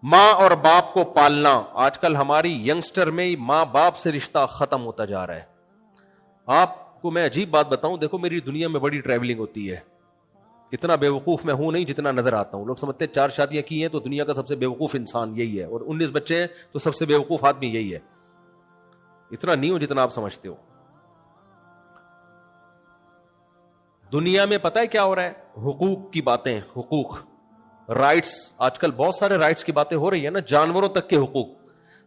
ماں اور باپ کو پالنا، آج کل ہماری ینگسٹر میں ماں باپ سے رشتہ ختم ہوتا جا رہا ہے. آپ کو میں عجیب بات بتاؤں، دیکھو میری دنیا میں بڑی ٹریولنگ ہوتی ہے، اتنا بے وقوف میں ہوں نہیں جتنا نظر آتا ہوں. لوگ سمجھتے ہیں 4 شادیاں کی ہیں تو دنیا کا سب سے بے وقوف انسان یہی ہے، اور 19 بچے ہیں تو سب سے بے وقوف آدمی یہی ہے. اتنا نہیں ہوں جتنا آپ سمجھتے ہو. دنیا میں پتہ ہے کیا ہو رہا ہے؟ حقوق کی باتیں، حقوق، رائٹس. آج کل بہت سارے رائٹس کی باتیں ہو رہی ہیں نا، جانوروں تک کے حقوق.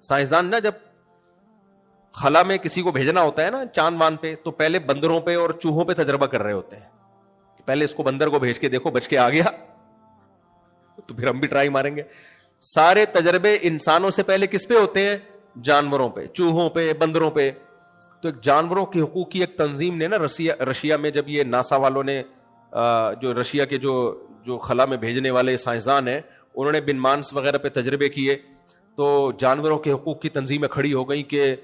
سائنسدان نا جب خلا میں کسی کو بھیجنا ہوتا ہے نا چاند وان پہ، تو پہلے بندروں پہ اور چوہوں پہ تجربہ کر رہے ہوتے ہیں. پہلے اس کو بندر کو بھیج کے دیکھو بچ کے آ گیا تو پھر ہم بھی ٹرائی ماریں گے. سارے تجربے انسانوں سے پہلے کس پہ ہوتے ہیں؟ جانوروں پہ، چوہوں پہ، بندروں پہ. تو ایک جانوروں کے حقوق کی ایک تنظیم نے نا رشیا میں، جب یہ ناسا والوں نے جو رشیا کے جو خلا میں بھیجنے والے سائنسدان ہیں انہوں نے بن مانس وغیرہ پہ تجربے کیے، تو جانوروں کے حقوق کی تنظیمیں کھڑی ہو گئیں کہ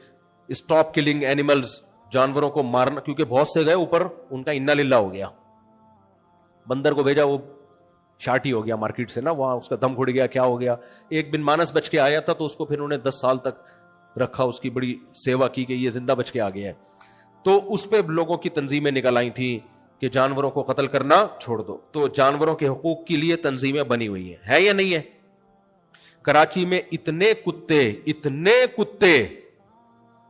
اسٹاپ کلنگ اینیملز، جانوروں کو مارنا، کیونکہ بہت سے گئے اوپر ان کا انا للہ ہو گیا. بندر کو بھیجا وہ شارٹ ہی ہو گیا مارکیٹ سے نا، وہاں اس کا دم گھڑ گیا، کیا ہو گیا. ایک بن مانس بچ کے آیا تھا تو اس کو پھر انہوں نے 10 سال تک رکھا، اس کی بڑی سیوا کی کہ یہ زندہ بچ کے آ گیا ہے. تو اس پہ لوگوں کی تنظیمیں نکل آئی تھیں کہ جانوروں کو قتل کرنا چھوڑ دو. تو جانوروں کے حقوق کے لیے تنظیمیں بنی ہوئی ہیں، ہے یا نہیں ہے؟ کراچی میں اتنے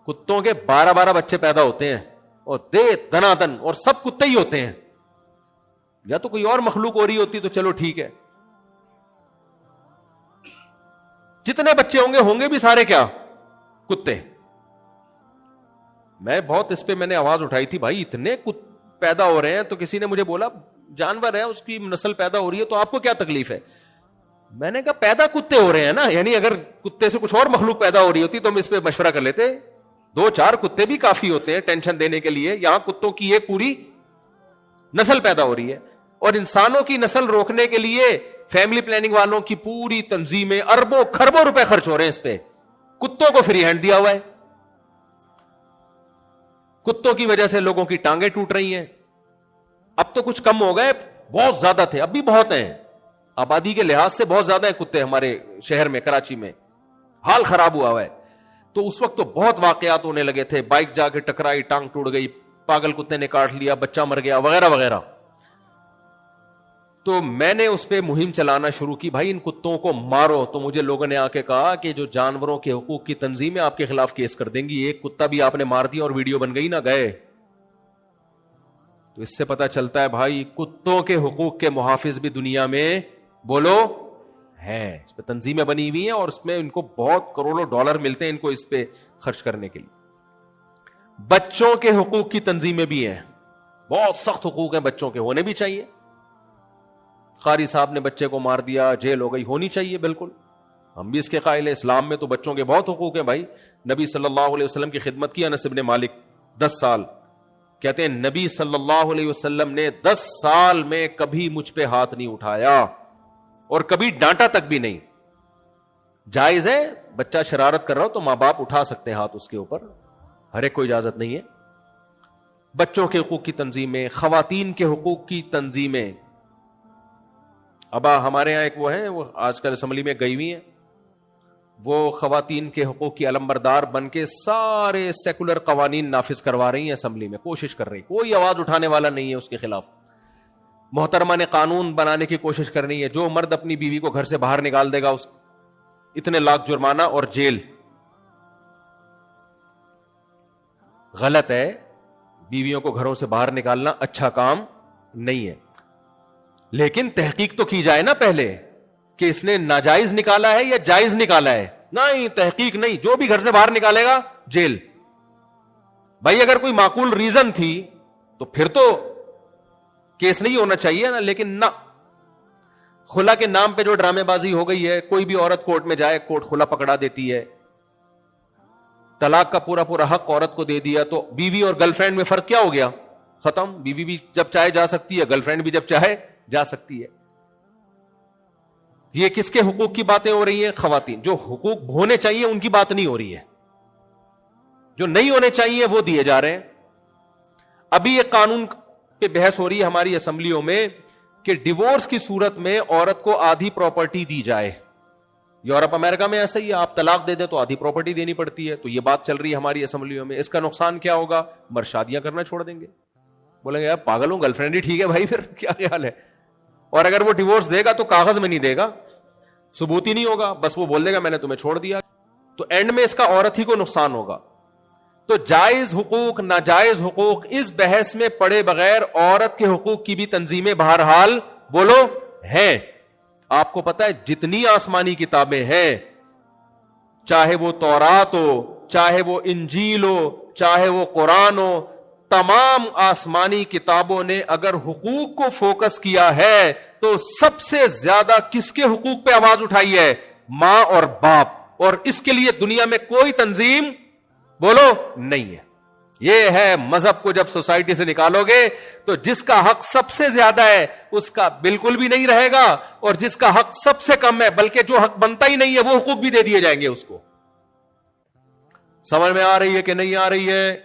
کتوں کے 12 بچے پیدا ہوتے ہیں، اور دے دنا دن، اور سب کتے ہی ہوتے ہیں. یا تو کوئی اور مخلوق ہو رہی ہوتی تو چلو ٹھیک ہے. جتنے بچے ہوں گے بھی سارے کیا؟ کتے. میں بہت اس پہ میں نے آواز اٹھائی تھی، بھائی اتنے پیدا ہو رہے ہیں. تو کسی نے مجھے بولا جانور ہے، اس کی نسل پیدا ہو رہی ہے تو آپ کو کیا تکلیف ہے؟ میں نے کہا پیدا کتے ہو رہے ہیں نا، یعنی اگر کتے سے کچھ اور مخلوق پیدا ہو رہی ہوتی تو ہم اس پہ مشورہ کر لیتے. 2-4 کتے بھی کافی ہوتے ہیں ٹینشن دینے کے لیے. یہاں کتوں کی ایک پوری نسل پیدا ہو رہی ہے، اور انسانوں کی نسل روکنے کے لیے فیملی پلاننگ والوں کی پوری تنظیمیں اربوں خربوں روپے خرچ ہو رہے ہیں اس پہ. کتوں کو فری ہینڈ دیا ہوا ہے. کتوں کی وجہ سے لوگوں کی ٹانگیں ٹوٹ رہی ہیں. اب تو کچھ کم ہو گئے، بہت زیادہ تھے، اب بھی بہت ہیں. آبادی کے لحاظ سے بہت زیادہ ہیں کتے ہمارے شہر میں، کراچی میں حال خراب ہوا ہے. تو اس وقت تو بہت واقعات ہونے لگے تھے، بائک جا کے ٹکرائی، ٹانگ ٹوٹ گئی، پاگل کتے نے کاٹ لیا، بچہ مر گیا، وغیرہ وغیرہ. تو میں نے اس پہ مہم چلانا شروع کی، بھائی ان کتوں کو مارو. تو مجھے لوگوں نے آ کے کہا کہ جو جانوروں کے حقوق کی تنظیم ہے آپ کے خلاف کیس کر دیں گی، ایک کتا بھی آپ نے مار دیا اور ویڈیو بن گئی نہ گئے. تو اس سے پتا چلتا ہے بھائی کتوں کے حقوق کے محافظ بھی دنیا میں بولو ہیں. اس پہ تنظیمیں بنی ہوئی ہیں، اور اس میں ان کو بہت کروڑوں ڈالر ملتے ہیں ان کو اس پہ خرچ کرنے کے لیے. بچوں کے حقوق کی تنظیمیں بھی ہیں، بہت سخت حقوق ہیں بچوں کے، ہونے بھی چاہیے. قاری صاحب نے بچے کو مار دیا، جیل ہو گئی، ہونی چاہیے بالکل، ہم بھی اس کے قائل ہیں. اسلام میں تو بچوں کے بہت حقوق ہیں بھائی. نبی صلی اللہ علیہ وسلم کی خدمت کی انس بن مالک 10 سال. کہتے ہیں نبی صلی اللہ علیہ وسلم نے 10 سال میں کبھی مجھ پہ ہاتھ نہیں اٹھایا اور کبھی ڈانٹا تک بھی نہیں. جائز ہے بچہ شرارت کر رہا ہو تو ماں باپ اٹھا سکتے ہیں ہاتھ اس کے اوپر، ہر ایک کو اجازت نہیں ہے. بچوں کے حقوق کی تنظیمیں، خواتین کے حقوق کی تنظیمیں. ابا ہمارے یہاں ایک وہ ہیں، وہ آج کل اسمبلی میں گئی ہوئی ہیں، وہ خواتین کے حقوق کی علمبردار بن کے سارے سیکولر قوانین نافذ کروا رہی ہیں اسمبلی میں، کوشش کر رہی، کوئی آواز اٹھانے والا نہیں ہے اس کے خلاف. محترمہ نے قانون بنانے کی کوشش کرنی ہے، جو مرد اپنی بیوی کو گھر سے باہر نکال دے گا اس اتنے لاکھ جرمانہ اور جیل. غلط ہے، بیویوں کو گھروں سے باہر نکالنا اچھا کام نہیں ہے. لیکن تحقیق تو کی جائے نا پہلے کہ اس نے ناجائز نکالا ہے یا جائز نکالا ہے. نہیں، تحقیق نہیں، جو بھی گھر سے باہر نکالے گا جیل. بھائی اگر کوئی معقول ریزن تھی تو پھر تو کیس نہیں ہونا چاہیے نا. لیکن نہ، خلا کے نام پہ جو ڈرامے بازی ہو گئی ہے، کوئی بھی عورت کورٹ میں جائے کورٹ خلا پکڑا دیتی ہے. طلاق کا پورا حق عورت کو دے دیا، تو بیوی اور گرل فرینڈ میں فرق کیا ہو گیا؟ ختم. بیوی بھی جب چاہے جا سکتی ہے، گرل فرینڈ بھی جب چاہے جا سکتی ہے. یہ کس کے حقوق کی باتیں ہو رہی ہیں؟ خواتین. جو حقوق ہونے چاہیے ان کی بات نہیں ہو رہی ہے، جو نہیں ہونے چاہیے وہ دیے جا رہے ہیں. ابھی ایک قانون پہ بحث ہو رہی ہے ہماری اسمبلیوں میں کہ ڈیورس کی صورت میں عورت کو آدھی پراپرٹی دی جائے. یورپ امریکہ میں ایسا ہی ہے, آپ طلاق دے دیں تو آدھی پراپرٹی دینی پڑتی ہے. تو یہ بات چل رہی ہے ہماری اسمبلیوں میں. اس کا نقصان کیا ہوگا؟ مرد شادیاں کرنا چھوڑ دیں گے, بولیں گے یار پاگل ہوں, گرل فرینڈ ہی ٹھیک ہے بھائی, پھر کیا خیال ہے. اور اگر وہ ڈیورس دے گا تو کاغذ میں نہیں دے گا, ثبوت ہی نہیں ہوگا, بس وہ بول دے گا میں نے تمہیں چھوڑ دیا. تو اینڈ میں اس کا عورت ہی کو نقصان ہوگا. تو جائز حقوق ناجائز حقوق اس بحث میں پڑے بغیر عورت کے حقوق کی بھی تنظیمیں بہرحال بولو ہیں. آپ کو پتا ہے جتنی آسمانی کتابیں ہیں, چاہے وہ تورات ہو, چاہے وہ انجیل ہو, چاہے وہ قرآن ہو, تمام آسمانی کتابوں نے اگر حقوق کو فوکس کیا ہے تو سب سے زیادہ کس کے حقوق پہ آواز اٹھائی ہے؟ ماں اور باپ. اور اس کے لیے دنیا میں کوئی تنظیم بولو نہیں ہے. یہ ہے مذہب کو جب سوسائٹی سے نکالو گے تو جس کا حق سب سے زیادہ ہے اس کا بالکل بھی نہیں رہے گا, اور جس کا حق سب سے کم ہے بلکہ جو حق بنتا ہی نہیں ہے وہ حقوق بھی دے دیے جائیں گے اس کو. سمجھ میں آ رہی ہے کہ نہیں آ رہی ہے؟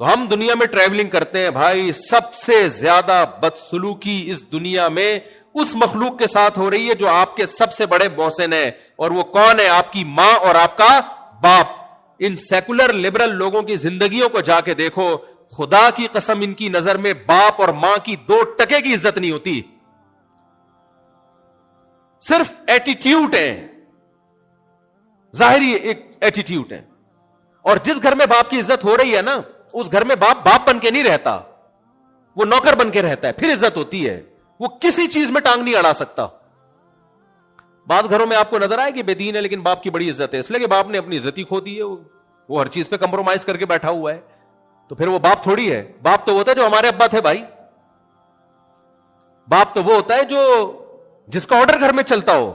تو ہم دنیا میں ٹریولنگ کرتے ہیں بھائی, سب سے زیادہ بدسلوکی اس دنیا میں اس مخلوق کے ساتھ ہو رہی ہے جو آپ کے سب سے بڑے محسن ہیں, اور وہ کون ہے؟ آپ کی ماں اور آپ کا باپ. ان سیکولر لبرل لوگوں کی زندگیوں کو جا کے دیکھو, خدا کی قسم ان کی نظر میں باپ اور ماں کی 2 ٹکے کی عزت نہیں ہوتی, صرف ایٹیٹیوڈ ہے, ظاہری ایک ایٹیٹیوڈ ہے. اور جس گھر میں باپ کی عزت ہو رہی ہے نا, اس گھر میں باپ باپ بن کے نہیں رہتا, وہ نوکر بن کے رہتا ہے, پھر عزت ہوتی ہے. وہ کسی چیز میں ٹانگ نہیں اڑا سکتا. بعض گھروں میں آپ کو نظر آئے کہ بے دین ہے لیکن باپ کی بڑی عزت ہے, اس لیے کہ باپ نے اپنی عزت ہی کھو دی ہے, وہ ہر چیز پہ کمپرومائز کر کے بیٹھا ہوا ہے. تو پھر وہ باپ تھوڑی ہے. باپ تو ہوتا ہے جو ہمارے ابا تھے بھائی. باپ تو وہ ہوتا ہے جو جس کا آرڈر گھر میں چلتا ہو,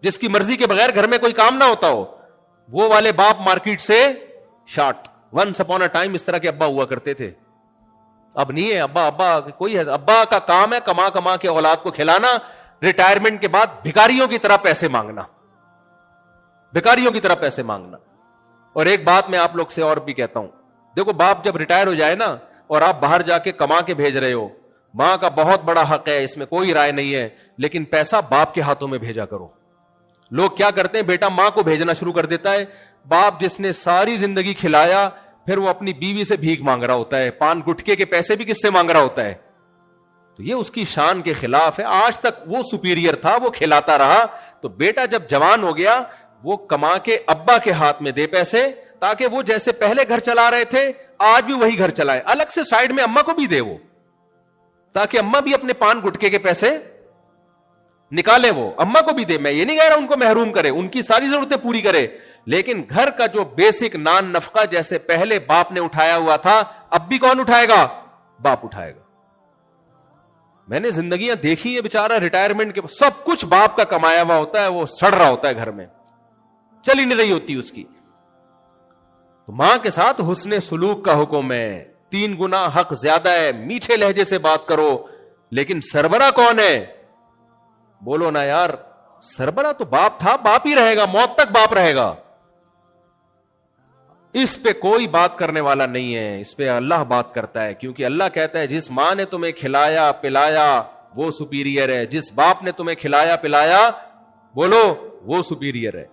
جس کی مرضی کے بغیر گھر میں کوئی کام نہ ہوتا ہو. وہ والے باپ مارکیٹ سے short. Once upon a time اس طرح کے ابا ہوا کرتے تھے. اب نہیں ہے ابا کوئی ہے. ابا کا کام ہے کما کما کے اولاد کو کھلانا, ریٹائرمنٹ کے بعد بھکاریوں کی طرح پیسے مانگنا, بھکاریوں کی طرح پیسے مانگنا. اور ایک بات میں آپ لوگ سے اور بھی کہتا ہوں, دیکھو باپ جب ریٹائر ہو جائے نا اور آپ باہر جا کے کما کے بھیج رہے ہو, ماں کا بہت بڑا حق ہے, اس میں کوئی رائے نہیں ہے, لیکن پیسہ باپ کے ہاتھوں میں بھیجا کرو. لوگ کیا کرتے ہیں, بیٹا ماں کو بھیجنا شروع کر دیتا ہے. باپ جس نے ساری زندگی کھلایا, پھر وہ اپنی بیوی سے بھیک مانگ رہا ہوتا ہے, پان گٹکے کے پیسے بھی کس سے مانگ رہا ہوتا ہے. تو یہ اس کی شان کے خلاف ہے. آج تک وہ سپیریئر تھا, وہ کھلاتا رہا. تو بیٹا جب جوان ہو گیا, وہ کما کے ابا کے ہاتھ میں دے پیسے, تاکہ وہ جیسے پہلے گھر چلا رہے تھے آج بھی وہی گھر چلائے. الگ سے سائڈ میں اما کو بھی دے وہ, تاکہ اما بھی اپنے پان گٹکے کے پیسے نکالے, وہ اما کو بھی دے. میں یہ نہیں کہہ رہا ان کو محروم کرے, ان کی ساری ضرورتیں پوری کرے, لیکن گھر کا جو بیسک نان نفقہ جیسے پہلے باپ نے اٹھایا ہوا تھا, اب بھی کون اٹھائے گا؟ باپ اٹھائے گا. میں نے زندگیاں دیکھی ہے, بیچارہ ریٹائرمنٹ کے سب کچھ باپ کا کمایا ہوا ہوتا ہے, وہ سڑ رہا ہوتا ہے گھر میں, چل ہی نہیں رہی ہوتی اس کی. تو ماں کے ساتھ حسن سلوک کا حکم ہے, 3 گنا حق زیادہ ہے. میٹھے لہجے سے بات کرو, لیکن سربراہ کون ہے؟ بولو نا یار. سربراہ تو باپ تھا, باپ ہی رہے گا, موت تک باپ رہے گا. اس پہ کوئی بات کرنے والا نہیں ہے, اس پہ اللہ بات کرتا ہے, کیونکہ اللہ کہتا ہے جس ماں نے تمہیں کھلایا پلایا وہ سپیریئر ہے, جس باپ نے تمہیں کھلایا پلایا بولو وہ سپیریئر ہے.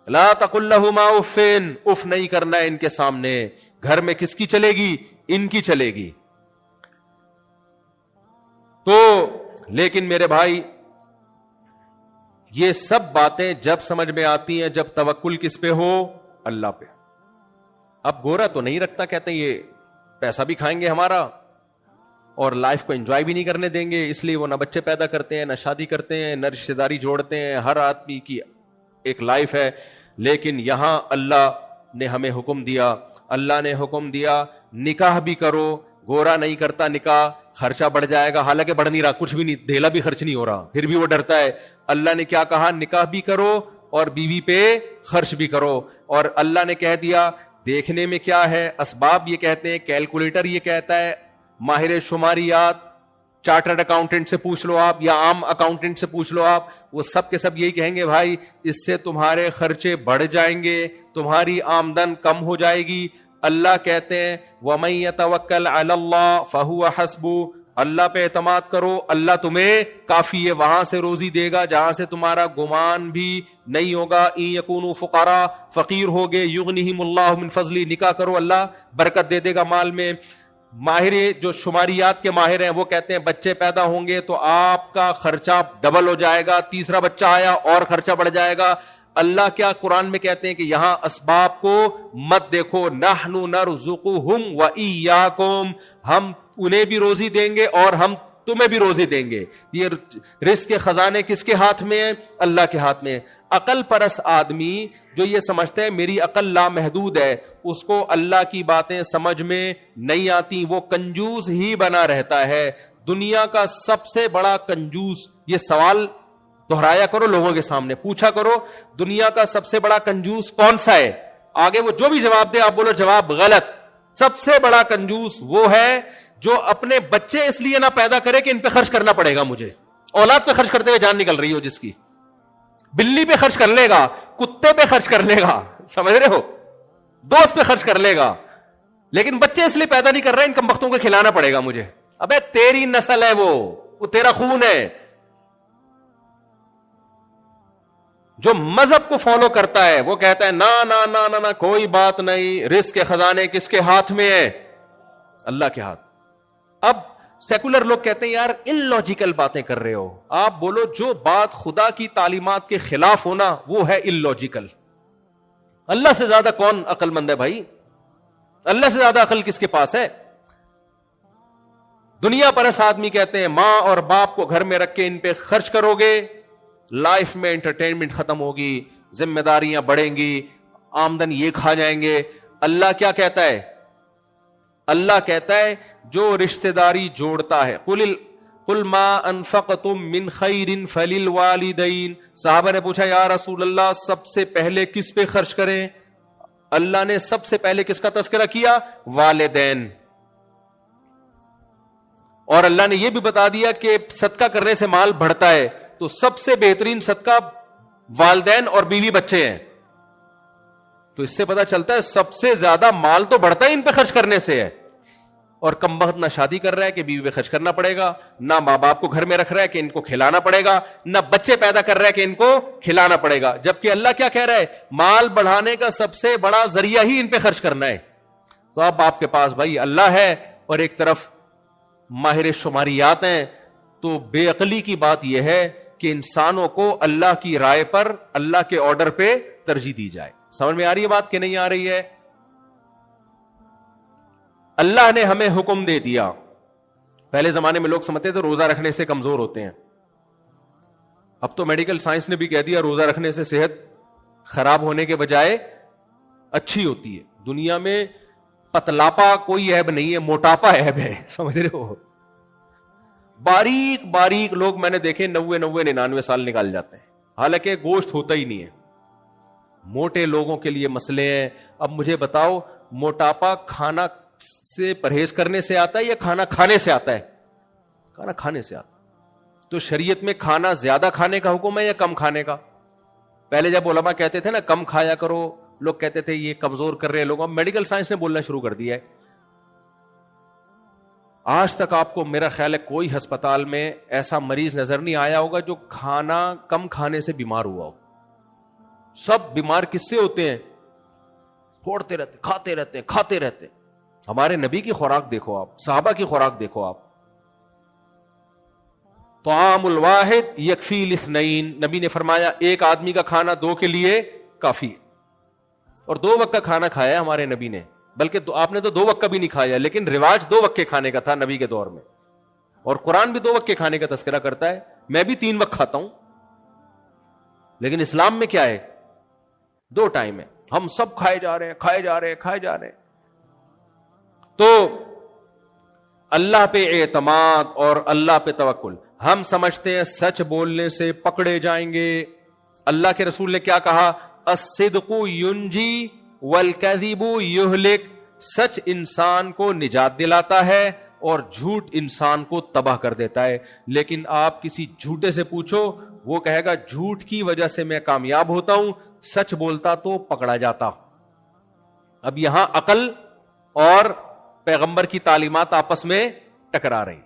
لا تقل لهما اف, اف نہیں کرنا ہے ان کے سامنے. گھر میں کس کی چلے گی؟ ان کی چلے گی. تو لیکن میرے بھائی یہ سب باتیں جب سمجھ میں آتی ہیں جب توکل کس پہ ہو؟ اللہ پہ. اب گورا تو نہیں رکھتا, کہتے ہیں یہ پیسہ بھی کھائیں گے ہمارا اور لائف کو انجوائے بھی نہیں کرنے دیں گے, اس لیے وہ نہ بچے پیدا کرتے ہیں, نہ شادی کرتے ہیں, نہ رشتہ داری جوڑتے ہیں. ہر آدمی کی ایک لائف ہے, لیکن یہاں اللہ نے ہمیں حکم دیا, اللہ نے حکم دیا نکاح بھی کرو. گورا نہیں کرتا نکاح, خرچہ بڑھ جائے گا, حالانکہ بڑھ نہیں رہا, کچھ بھی نہیں, دھیلا بھی خرچ نہیں ہو رہا, پھر بھی وہ ڈرتا ہے. اللہ نے کیا کہا؟ نکاح بھی کرو اور بیوی پہ خرچ بھی کرو. اور اللہ نے کہہ دیا دیکھنے میں کیا ہے, اسباب یہ کہتے ہیں, کیلکولیٹر یہ کہتا ہے, ماہر شماریات, چارٹرڈ اکاؤنٹنٹ سے پوچھ لو آپ, یا عام اکاؤنٹنٹ سے پوچھ لو آپ, وہ سب کے سب یہی کہیں گے بھائی اس سے تمہارے خرچے بڑھ جائیں گے, تمہاری آمدن کم ہو جائے گی. اللہ کہتے ہیں وَمَن يَتَوَكَّلْ عَلَى اللَّهِ فَهُوَ حَسْبُهُ, اللہ پہ اعتماد کرو, اللہ تمہیں کافی ہے, وہاں سے روزی دے گا جہاں سے تمہارا گمان بھی نہیں ہوگا. ان یکونوا فقراء, فقیر ہوگے, یغنیہم اللہ من فضلی, نکاح کرو اللہ برکت دے دے گا مال میں. ماہر جو شماریات کے ماہر ہیں وہ کہتے ہیں بچے پیدا ہوں گے تو آپ کا خرچہ ڈبل ہو جائے گا, تیسرا بچہ آیا اور خرچہ بڑھ جائے گا. اللہ کیا قرآن میں کہتے ہیں کہ یہاں اسباب کو مت دیکھو, نحن نرزقہم وإیاکم, ہم انہیں بھی روزی دیں گے اور ہم تمہیں بھی روزی دیں گے. یہ رزق کے خزانے کس کے ہاتھ میں ہیں؟ اللہ کے ہاتھ میں. عقل پرست آدمی جو یہ سمجھتے ہیں میری عقل لامحدود ہے, اس کو اللہ کی باتیں سمجھ میں نہیں آتی, وہ کنجوس ہی بنا رہتا ہے. دنیا کا سب سے بڑا کنجوس, یہ سوال دہرایا کرو لوگوں کے سامنے, پوچھا کرو دنیا کا سب سے بڑا کنجوس کون سا ہے؟ آگے وہ جو بھی جواب دے آپ بولو جواب غلط. سب سے بڑا کنجوس وہ ہے جو اپنے بچے اس لیے نہ پیدا کرے کہ ان پہ خرچ کرنا پڑے گا مجھے. اولاد پہ خرچ کرتے ہوئے جان نکل رہی ہو جس کی, بلی پہ خرچ کر لے گا, کتے پہ خرچ کر لے گا, سمجھ رہے ہو, دوست پہ خرچ کر لے گا, لیکن بچے اس لیے پیدا نہیں کر رہے ان کمبختوں کو کھلانا پڑے گا مجھے. ابے تیری نسل ہے, وہ تیرا خون ہے. جو مذہب کو فالو کرتا ہے وہ کہتا ہے نا نا نا نا نا کوئی بات نہیں, رزق کے خزانے کس کے ہاتھ میں ہے؟ اللہ کے ہاتھ. اب سیکولر لوگ کہتے ہیں یار ان لاجیکل باتیں کر رہے ہو. آپ بولو جو بات خدا کی تعلیمات کے خلاف ہونا وہ ہے ان لاجیکل. اللہ سے زیادہ کون عقل مند ہے بھائی؟ اللہ سے زیادہ عقل کس کے پاس ہے؟ دنیا پرست آدمی کہتے ہیں ماں اور باپ کو گھر میں رکھ کے ان پہ خرچ کرو گے, لائف میں انٹرٹینمنٹ ختم ہوگی, ذمہ داریاں بڑھیں گی, آمدن یہ کھا جائیں گے. اللہ کیا کہتا ہے؟ اللہ کہتا ہے جو رشتہ داری جوڑتا ہے, قل ما انفقتم من خیر فللوالدین. صحابہ نے پوچھا یا رسول اللہ سب سے پہلے کس پہ خرچ کریں؟ اللہ نے سب سے پہلے کس کا تذکرہ کیا؟ والدین. اور اللہ نے یہ بھی بتا دیا کہ صدقہ کرنے سے مال بڑھتا ہے, تو سب سے بہترین صدقہ والدین اور بیوی بچے ہیں. تو اس سے پتا چلتا ہے سب سے زیادہ مال تو بڑھتا ہے ان پہ خرچ کرنے سے ہے. اور کم بخت نہ شادی کر رہا ہے کہ بیوی پہ خرچ کرنا پڑے گا, نہ ماں باپ کو گھر میں رکھ رہا ہے کہ ان کو کھلانا پڑے گا, نہ بچے پیدا کر رہا ہے کہ ان کو کھلانا پڑے گا. جبکہ اللہ کیا کہہ رہا ہے؟ مال بڑھانے کا سب سے بڑا ذریعہ ہی ان پہ خرچ کرنا ہے. تو اب آپ کے پاس بھائی اللہ ہے اور ایک طرف ماہر شماریات ہیں, تو بے عقلی کی بات یہ ہے کہ انسانوں کو اللہ کی رائے پر, اللہ کے آرڈر پہ ترجیح دی جائے. سمجھ میں آ رہی ہے بات کہ نہیں آ رہی ہے؟ اللہ نے ہمیں حکم دے دیا. پہلے زمانے میں لوگ سمجھتے تھے روزہ رکھنے سے کمزور ہوتے ہیں, اب تو میڈیکل سائنس نے بھی کہہ دیا روزہ رکھنے سے صحت خراب ہونے کے بجائے اچھی ہوتی ہے. دنیا میں پتلاپا کوئی عیب نہیں ہے, موٹاپا عیب ہے. سمجھ رہے ہو؟ باریک باریک لوگ میں نے دیکھے 99 سال نکال جاتے ہیں, حالانکہ گوشت ہوتا ہی نہیں ہے. موٹے لوگوں کے لیے مسئلے ہیں. اب مجھے بتاؤ موٹاپا کھانا سے پرہیز کرنے سے آتا ہے یا کھانا کھانے سے آتا ہے؟ کھانا کھانے سے آتا ہے. تو شریعت میں کھانا زیادہ کھانے کا حکم ہے یا کم کھانے کا؟ پہلے جب علماء کہتے تھے نا کم کھایا کرو, لوگ کہتے تھے یہ کمزور کر رہے ہیں لوگ. اب میڈیکل سائنس نے بولنا شروع کر دیا ہے. آج تک آپ کو میرا خیال ہے کوئی ہسپتال میں ایسا مریض نظر نہیں آیا ہوگا جو کھانا کم کھانے سے بیمار ہوا ہو. سب بیمار کس سے ہوتے ہیں؟ پھوڑتے رہتے, کھاتے رہتے, کھاتے رہتے. ہمارے نبی کی خوراک دیکھو آپ, صحابہ کی خوراک دیکھو آپ. طعام الواحد یکفی الاثنین, نبی نے فرمایا ایک آدمی کا کھانا دو کے لیے کافی ہے. اور 2 وقت کا کھانا کھایا ہمارے نبی نے, بلکہ آپ نے تو 2 وقت کا بھی نہیں کھایا, لیکن رواج 2 وقت کے کھانے کا تھا نبی کے دور میں. اور قرآن بھی 2 وقت کے کھانے کا تذکرہ کرتا ہے. میں بھی 3 وقت کھاتا ہوں, لیکن اسلام میں کیا ہے؟ 2 ٹائم ہے. ہم سب کھائے جا رہے ہیں, کھائے جا رہے ہیں, کھائے جا رہے ہیں. تو اللہ پہ اعتماد اور اللہ پہ توکل. ہم سمجھتے ہیں سچ بولنے سے پکڑے جائیں گے. اللہ کے رسول نے کیا کہا؟ الصدق ینجی والکذب یہلک. سچ انسان کو نجات دلاتا ہے اور جھوٹ انسان کو تباہ کر دیتا ہے. لیکن آپ کسی جھوٹے سے پوچھو, وہ کہے گا جھوٹ کی وجہ سے میں کامیاب ہوتا ہوں, سچ بولتا تو پکڑا جاتا. اب یہاں عقل اور پیغمبر کی تعلیمات آپس میں ٹکرا رہی.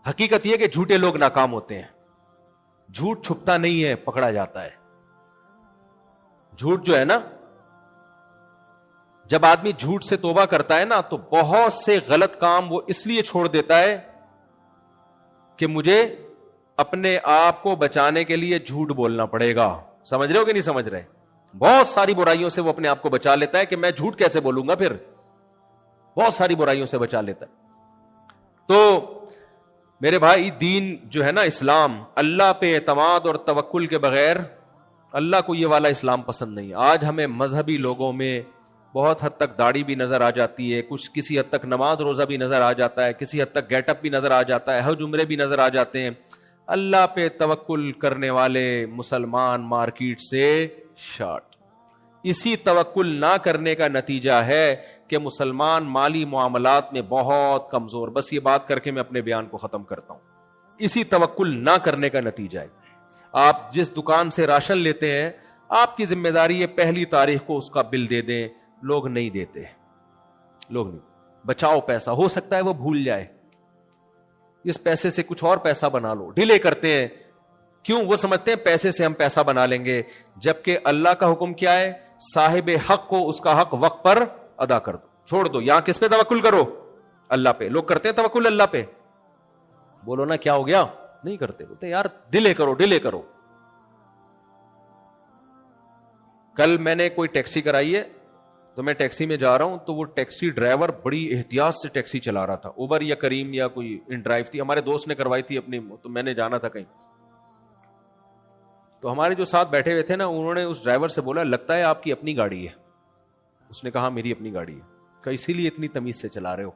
حقیقت یہ کہ جھوٹے لوگ ناکام ہوتے ہیں. جھوٹ چھپتا نہیں ہے, پکڑا جاتا ہے. جھوٹ جو ہے نا, جب آدمی جھوٹ سے توبہ کرتا ہے نا تو بہت سے غلط کام وہ اس لیے چھوڑ دیتا ہے کہ مجھے اپنے آپ کو بچانے کے لیے جھوٹ بولنا پڑے گا. سمجھ رہے ہو کہ نہیں سمجھ رہے؟ بہت ساری برائیوں سے وہ اپنے آپ کو بچا لیتا ہے کہ میں جھوٹ کیسے بولوں گا, پھر بہت ساری برائیوں سے بچا لیتا ہے. تو میرے بھائی, دین جو ہے نا اسلام, اللہ پہ اعتماد اور توکل کے بغیر, اللہ کو یہ والا اسلام پسند نہیں. آج ہمیں مذہبی لوگوں میں بہت حد تک داڑھی بھی نظر آ جاتی ہے, کچھ کسی حد تک نماز روزہ بھی نظر آ جاتا ہے, کسی حد تک گیٹ اپ بھی نظر آ جاتا ہے, حج عمرے بھی نظر آ جاتے ہیں. اللہ پہ توکل کرنے والے مسلمان مارکیٹ سے شارٹ. اسی توکل نہ کرنے کا نتیجہ ہے کہ مسلمان مالی معاملات میں بہت کمزور. بس یہ بات کر کے میں اپنے بیان کو ختم کرتا ہوں. اسی توکل نہ کرنے کا نتیجہ ہے. آپ جس دکان سے راشن لیتے ہیں, آپ کی ذمہ داری ہے پہلی تاریخ کو اس کا بل دے دیں. لوگ نہیں دیتے, لوگ نہیں. بچاؤ پیسہ, ہو سکتا ہے وہ بھول جائے, اس پیسے سے کچھ اور پیسہ بنا لو. ڈیلے کرتے ہیں. کیوں؟ وہ سمجھتے ہیں پیسے سے ہم پیسہ بنا لیں گے, جبکہ اللہ کا حکم کیا ہے؟ صاحب حق کو اس کا حق وقت پر ادا کر دو, چھوڑ دو. یہاں کس پہ توکل کرو؟ اللہ پہ. لوگ کرتے ہیں توکل اللہ پہ. بولو نا کیا ہو گیا؟ نہیں کرتے. بولتے یار ڈیلے کرو, ڈیلے کرو. کل میں نے کوئی ٹیکسی کرائی ہے, تو میں ٹیکسی میں جا رہا ہوں, تو وہ ٹیکسی ڈرائیور بڑی احتیاط سے ٹیکسی چلا رہا تھا. اوبر یا کریم یا کوئی ان ڈرائیو تھی, ہمارے دوست نے کروائی تھی اپنی, تو میں نے جانا تھا کہیں. تو ہمارے جو ساتھ بیٹھے ہوئے تھے نا, انہوں نے اس ڈرائیور سے بولا لگتا ہے آپ کی اپنی گاڑی ہے. اس نے کہا میری اپنی گاڑی ہے. کہ اسی لیے اتنی تمیز سے چلا رہے ہو.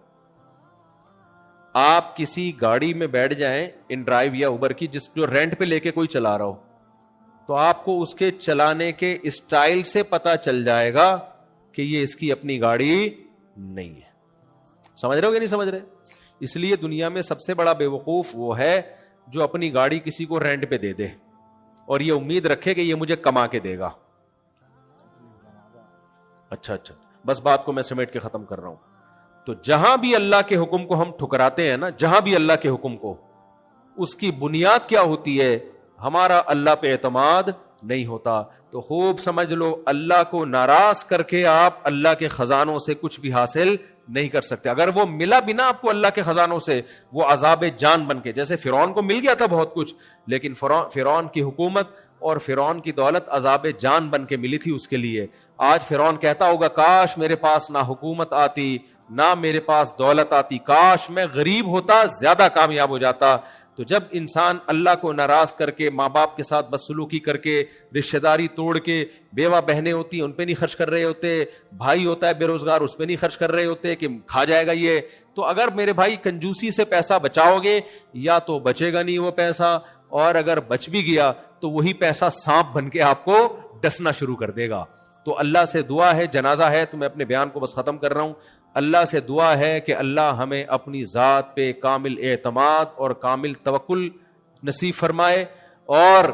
آپ کسی گاڑی میں بیٹھ جائیں ان ڈرائیو یا اوبر کی, جو رینٹ پہ لے کے کوئی چلا رہا ہو, تو آپ کو اس کے چلانے کے اسٹائل سے پتا چل جائے گا کہ یہ اس کی اپنی گاڑی نہیں ہے. سمجھ رہے ہو کہ نہیں سمجھ رہے؟ اس لیے دنیا میں سب سے بڑا بے وقوف وہ ہے جو اپنی گاڑی کسی کو رینٹ پہ دے دے اور یہ امید رکھے کہ یہ مجھے کما کے دے گا. اچھا, بس بات کو میں سمیٹ کے ختم کر رہا ہوں. تو جہاں بھی اللہ کے حکم کو ہم ٹھکراتے ہیں نا, جہاں بھی اللہ کے حکم کو, اس کی بنیاد کیا ہوتی ہے؟ ہمارا اللہ پہ اعتماد نہیں ہوتا. تو خوب سمجھ لو, اللہ کو ناراض کر کے آپ اللہ کے خزانوں سے کچھ بھی حاصل نہیں کر سکتے. اگر وہ ملا بھی نا آپ کو اللہ کے خزانوں سے, وہ عذاب جان بن کے, جیسے فرعون کو مل گیا تھا بہت کچھ, لیکن فرعون کی حکومت اور فرعون کی دولت عذاب جان بن کے ملی تھی اس کے لیے. آج فرعون کہتا ہوگا کاش میرے پاس نہ حکومت آتی نہ میرے پاس دولت آتی, کاش میں غریب ہوتا, زیادہ کامیاب ہو جاتا. تو جب انسان اللہ کو ناراض کر کے, ماں باپ کے ساتھ بدسلوکی کر کے, رشتہ داری توڑ کے, بیوہ بہنیں ہوتی ہیں ان پہ نہیں خرچ کر رہے ہوتے, بھائی ہوتا ہے بے روزگار اس پہ نہیں خرچ کر رہے ہوتے کہ کھا جائے گا یہ, تو اگر میرے بھائی کنجوسی سے پیسہ بچاؤ گے, یا تو بچے گا نہیں وہ پیسہ, اور اگر بچ بھی گیا تو وہی پیسہ سانپ بن کے آپ کو ڈسنا شروع کر دے گا. تو اللہ سے دعا ہے, جنازہ ہے تو میں اپنے بیان کو بس ختم کر رہا ہوں. اللہ سے دعا ہے کہ اللہ ہمیں اپنی ذات پہ کامل اعتماد اور کامل توکل نصیب فرمائے, اور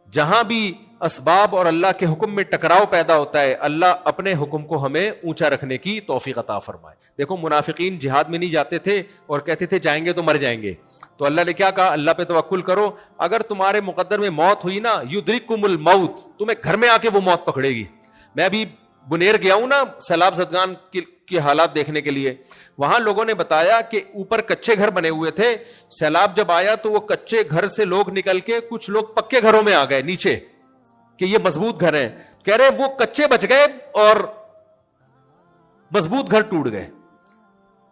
جہاں بھی اسباب اور اللہ کے حکم میں ٹکراؤ پیدا ہوتا ہے, اللہ اپنے حکم کو ہمیں اونچا رکھنے کی توفیق عطا فرمائے. دیکھو منافقین جہاد میں نہیں جاتے تھے اور کہتے تھے جائیں گے تو مر جائیں گے, تو اللہ نے کیا کہا؟ اللہ پہ توکل کرو, اگر تمہارے مقدر میں موت ہوئی نا, یدرککم الموت, تمہیں گھر میں آ کے وہ موت پکڑے گی. میں ابھی بنیر گیا ہوں نا سیلاب زدگان کی حالات دیکھنے کے لیے, وہاں لوگوں نے بتایا کہ اوپر کچے گھر بنے ہوئے تھے, سیلاب جب آیا تو وہ کچے گھر سے لوگ نکل کے کچھ لوگ پکے گھروں میں آ گئے نیچے, کہ یہ مضبوط گھر ہیں. کہہ رہے وہ کچے بچ گئے اور مضبوط گھر ٹوٹ گئے.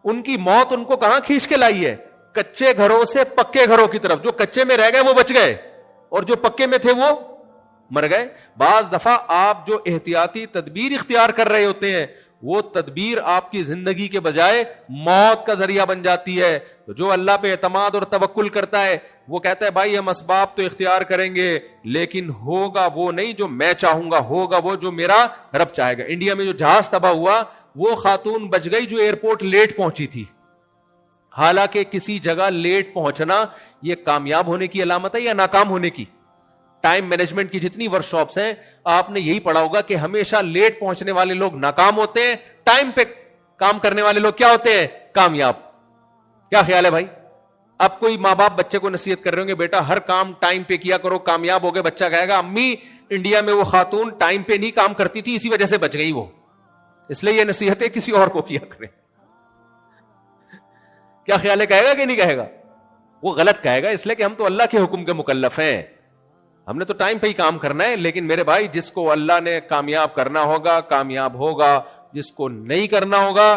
ان کی موت ان کو کہاں کھینچ کے لائی ہے؟ کچے گھروں سے پکے گھروں کی طرف. جو کچے میں رہ گئے وہ بچ گئے, اور جو پکے میں تھے وہ مر گئے. بعض دفعہ آپ جو احتیاطی تدبیر اختیار کر رہے ہوتے ہیں, وہ تدبیر آپ کی زندگی کے بجائے موت کا ذریعہ بن جاتی ہے. تو جو اللہ پہ اعتماد اور توکل کرتا ہے وہ کہتا ہے بھائی ہم اسباب تو اختیار کریں گے, لیکن ہوگا وہ نہیں جو میں چاہوں گا, ہوگا وہ جو میرا رب چاہے گا. انڈیا میں جو جہاز تباہ ہوا, وہ خاتون بچ گئی جو ایئرپورٹ لیٹ پہنچی تھی. حالانکہ کسی جگہ لیٹ پہنچنا یہ کامیاب ہونے کی علامت ہے یا ناکام ہونے کی؟ ٹائم مینجمنٹ کی جتنی ورک شاپس ہیں آپ نے یہی پڑھا ہوگا کہ ہمیشہ لیٹ پہنچنے والے لوگ ناکام ہوتے ہیں, ٹائم پہ کام کرنے والے لوگ کیا ہوتے ہیں؟ کامیاب. کیا خیال ہے بھائی؟ اب کوئی ماں باپ بچے کو نصیحت کر رہے ہوں گے بیٹا ہر کام ٹائم پہ کیا کرو, کامیاب ہو گئے. بچہ کہے گا امی انڈیا میں وہ خاتون ٹائم پہ نہیں کام کرتی تھی اسی وجہ سے بچ گئی وہ, اس لیے یہ نصیحتیں کسی اور کو کیا کریں. کیا خیال ہے, کہے گا کہ نہیں کہے گا؟ وہ غلط کہے گا, اس لیے کہ ہم تو اللہ کے حکم کے مکلف ہیں, ہم نے تو ٹائم پہ ہی کام کرنا ہے. لیکن میرے بھائی جس کو اللہ نے کامیاب کرنا ہوگا کامیاب ہوگا, جس کو نہیں کرنا ہوگا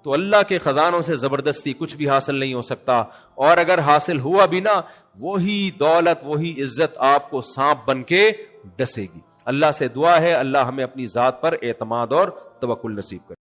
تو اللہ کے خزانوں سے زبردستی کچھ بھی حاصل نہیں ہو سکتا. اور اگر حاصل ہوا بھی نا, وہی دولت وہی عزت آپ کو سانپ بن کے ڈسے گی. اللہ سے دعا ہے اللہ ہمیں اپنی ذات پر اعتماد اور توکل نصیب کرے.